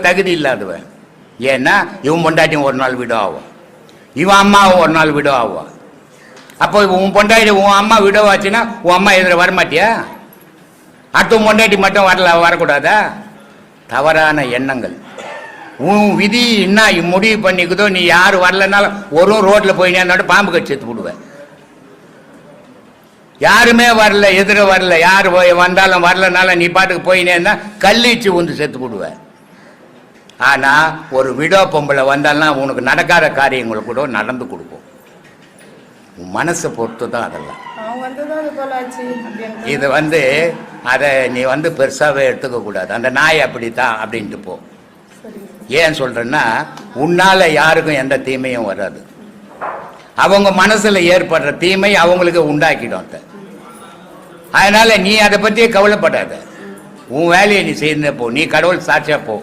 தகுதி இல்லாதவன். ஏன்னா இவன் பொண்டாட்டியும் ஒரு நாள் விடோ ஆகும், இவன் அம்மாவும் ஒரு நாள் விடோ ஆகும். அப்போ உன் பொண்டாட்டி உன் அம்மா விடோ ஆச்சுன்னா உன் அம்மா எதிர வரமாட்டியா? அடுத்த பொண்டாட்டி மட்டும் வரக்கூடாதா? தவறான எண்ணங்கள். உன் விதி என்ன முடிவு பண்ணிக்குதோ, நீ யார் வரலனாலும் ஒரு ரோட்டில் போயினா பாம்பு கட்சி எடுத்து விடுவேன். யாருமே வரல, எதிர வரல, யார் வந்தாலும் வரலனால நீ பாட்டுக்கு போயினேன்னா கல்லீச்சு வந்து செத்து விடுவேன். ஆனால் ஒரு விடோ பொம்பளை வந்தாலும் உனக்கு நடக்காத காரியங்களை கூட நடந்து கொடுக்கும். உன் மனசை பொறுத்து தான் அதெல்லாம். இது அதை நீ பெருசாகவே எடுத்துக்க கூடாது. அந்த நாய் அப்படித்தான் அப்படின்ட்டு போ. ஏன் சொல்றேன்னா, உன்னால யாருக்கும் எந்த தீமையும் வராது. அவங்க மனசுல ஏற்படுற தீமை அவங்களுக்கு உண்டாக்கிடும். அதனால நீ அதை பற்றியே கவலைப்படாத. உன் வேலையை நீ செய்ய போ. நீ கடவுள் சாட்சியா போ.